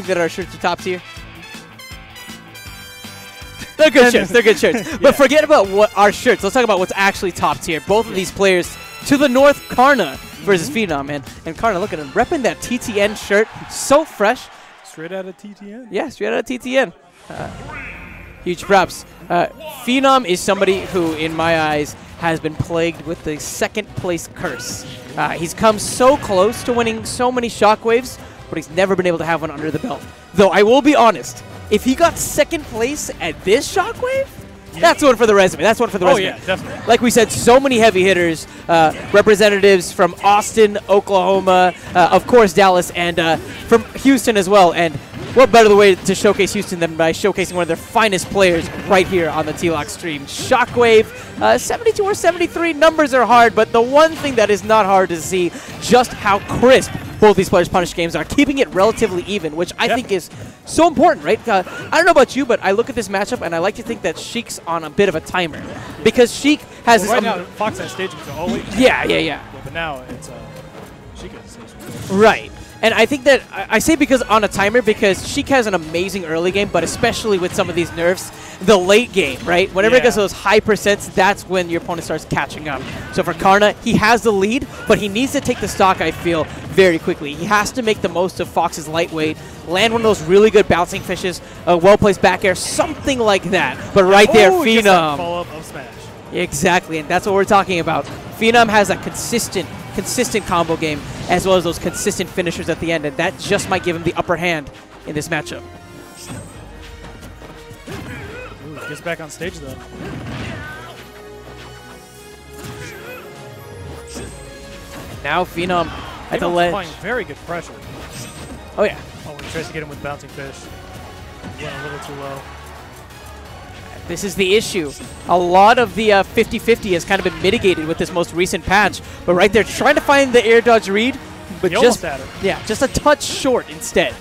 that our shirts are top tier? They're good shirts. They're good shirts. But forget about what our shirts. Let's talk about what's actually top tier. Both of these players to the north, Karna versus Phenom. And Karna, look at him, repping that TTN shirt. So fresh. Straight out of TTN? Yeah, straight out of TTN. Huge props. Phenom is somebody who, in my eyes, has been plagued with the second place curse. He's come so close to winning so many Shockwaves, but he's never been able to have one under the belt. Though I will be honest, if he got second place at this Shockwave, that's one for the resume. That's one for the resume. Oh, yeah, definitely. Like we said, so many heavy hitters, representatives from Austin, Oklahoma, of course Dallas, and from Houston as well. And what better way to showcase Houston than by showcasing one of their finest players right here on the T-Lock stream. Shockwave, 72 or 73, numbers are hard, but the one thing that is not hard to see just how crisp both these players' punish games are, keeping it relatively even, which I think is so important, right? I don't know about you, but I look at this matchup and I like to think that Sheik's on a bit of a timer, because Sheik has this. Right now, Fox has stage control. Oh, wait. Yeah. But now it's Sheik has stage control. Right. And I think that I say because on a timer because Sheik has an amazing early game, but especially with some of these nerfs, the late game, right? Whenever it gets those high percents, that's when your opponent starts catching up. So for Karna, he has the lead, but he needs to take the stock, I feel, very quickly. He has to make the most of Fox's lightweight, land one of those really good bouncing fishes, a well-placed back air, something like that. But right there, Phenom. Follow-up of smash. Exactly, and that's what we're talking about. Phenom has a consistent combo game, as well as those consistent finishers at the end, and that just might give him the upper hand in this matchup. Ooh, gets back on stage, though. Now Phenom at the ledge. Applying very good pressure. Oh, yeah. Oh, when he tries to get him with bouncing fish. Went a little too low. This is the issue. A lot of the 50-50 has kind of been mitigated with this most recent patch, but right there trying to find the air dodge read, but just a touch short instead.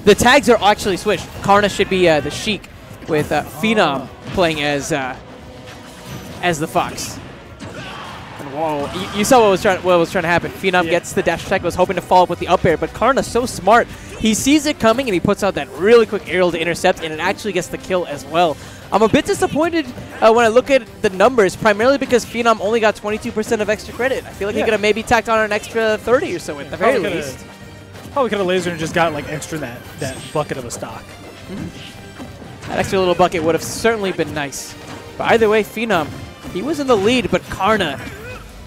The tags are actually switched. Karna should be the Sheik with Phenom playing as the Fox. And whoa, you saw what was trying to happen. Phenom gets the dash attack, was hoping to follow up with the up air, but Karna's so smart. He sees it coming, and he puts out that really quick aerial to intercept, and it actually gets the kill as well. I'm a bit disappointed when I look at the numbers, primarily because Phenom only got 22% of extra credit. I feel like he could have maybe tacked on an extra 30 or so at the very least. Probably could have lasered and just got like extra that bucket of a stock. That extra little bucket would have certainly been nice. But either way, Phenom, he was in the lead, but Karna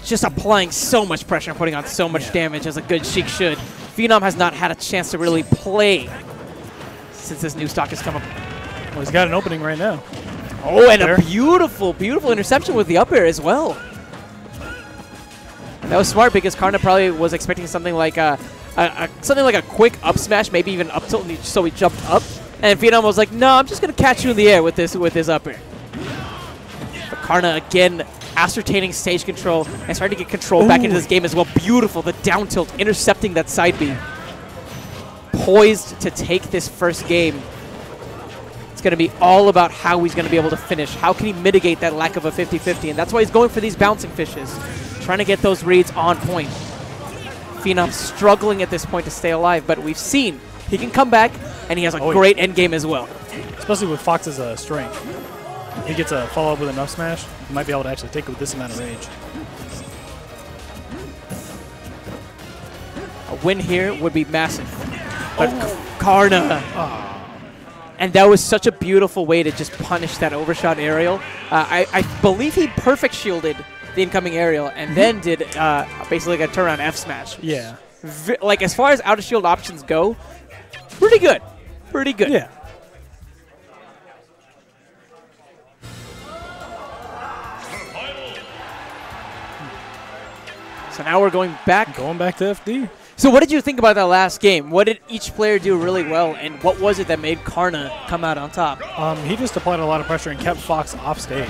just applying so much pressure and putting on so much damage as a good Sheik should. Phenom has not had a chance to really play since this new stock has come up. Well, he's got an opening right now. Oh, and a beautiful, beautiful interception with the up air as well. And that was smart because Karna probably was expecting something like a quick up smash, maybe even up tilt, so he jumped up. And Phenom was like, "No, I'm just gonna catch you in the air with this up air." But Karna again ascertaining stage control and starting to get control back into this game as well. Beautiful, the down tilt, intercepting that side B. Poised to take this first game. It's going to be all about how he's going to be able to finish. How can he mitigate that lack of a 50-50? And that's why he's going for these bouncing fishes, trying to get those reads on point. Phenom struggling at this point to stay alive, but we've seen he can come back, and he has a great end game as well. Especially with Fox's strength. If he gets a follow-up with enough smash, he might be able to actually take it with this amount of range. A win here would be massive. But Karna. And that was such a beautiful way to just punish that overshot aerial. I believe he perfect shielded the incoming aerial and then did basically like a turnaround F smash. Yeah. Like as far as out of shield options go, pretty good. Pretty good. Yeah. So now we're going back. Going back to FD. So what did you think about that last game? What did each player do really well, and what was it that made Karna come out on top? He just applied a lot of pressure and kept Fox off stage.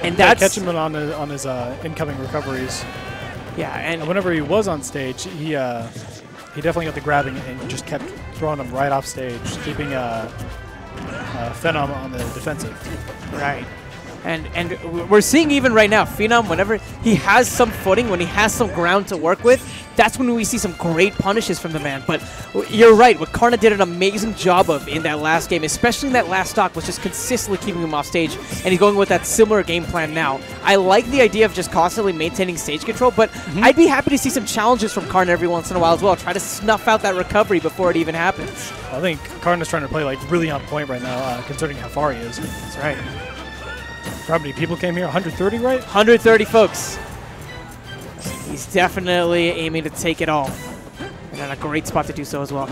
And that's catch him on his incoming recoveries. Yeah, and whenever he was on stage, he definitely got the grabbing and just kept throwing him right off stage, keeping Phenom on the defensive. Right. And we're seeing even right now, Phenom, whenever he has some footing, when he has some ground to work with, that's when we see some great punishes from the man. But you're right, what Karna did an amazing job of in that last game, especially in that last stock, was just consistently keeping him off stage, and he's going with that similar game plan now. I like the idea of just constantly maintaining stage control, but I'd be happy to see some challenges from Karna every once in a while as well. Try to snuff out that recovery before it even happens. I think Karna's trying to play like really on point right now, considering how far he is. That's right. How many people came here? 130, right? 130 folks. He's definitely aiming to take it all. And in a great spot to do so as well.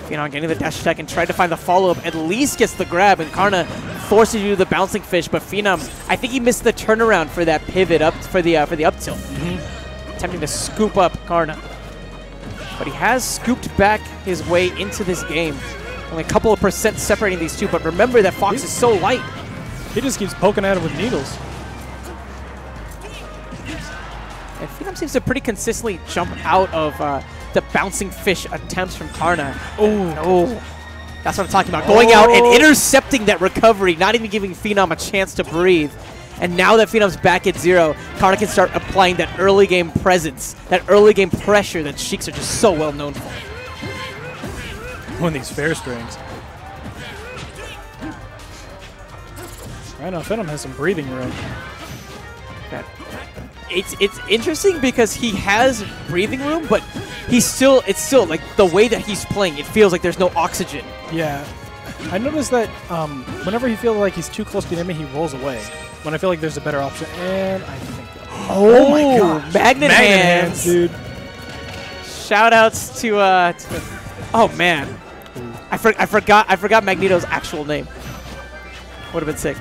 Phenom getting the dash attack and tried to find the follow-up. At least gets the grab, and Karna forces you to do the bouncing fish. But Phenom, I think he missed the turnaround for that pivot up for the up tilt. Attempting to scoop up Karna. But he has scooped back his way into this game. Only a couple of percent separating these two, but remember that Fox is so light. He just keeps poking at it with needles. And Phenom seems to pretty consistently jump out of the bouncing fish attempts from Karna. Oh, that's what I'm talking about. Going out and intercepting that recovery, not even giving Phenom a chance to breathe. And now that Phenom's back at 0, Karna can start applying that early game presence, that early game pressure that Sheiks are just so well known for. One of these fair strings. Right now, Phenom has some breathing room. It's interesting because he has breathing room, but it's still like the way that he's playing, it feels like there's no oxygen. Yeah. I noticed that whenever he feels like he's too close to the enemy, he rolls away. When I feel like there's a better option, and I think... Oh my god. Magnet hands, dude. Shout-outs to oh, man. I forgot Magneto's actual name. Would have been sick.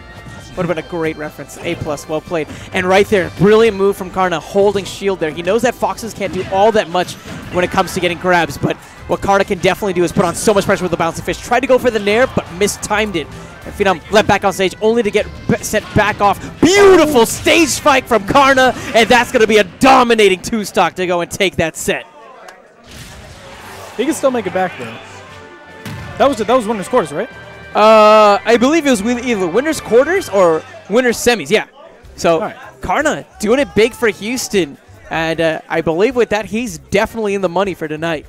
Would have been a great reference. A+, well played. And right there, brilliant move from Karna, holding shield there. He knows that Foxes can't do all that much when it comes to getting grabs, but what Karna can definitely do is put on so much pressure with the bouncing fish. Tried to go for the nair, but mistimed it. And Phenom led back on stage, only to get sent back off. Beautiful stage spike from Karna, and that's going to be a dominating 2-stock to go and take that set. He can still make it back, though. That was winner's quarters, right? I believe it was either winner's quarters or winner's semis, yeah. So right. Karna doing it big for Houston, and I believe with that, he's definitely in the money for tonight.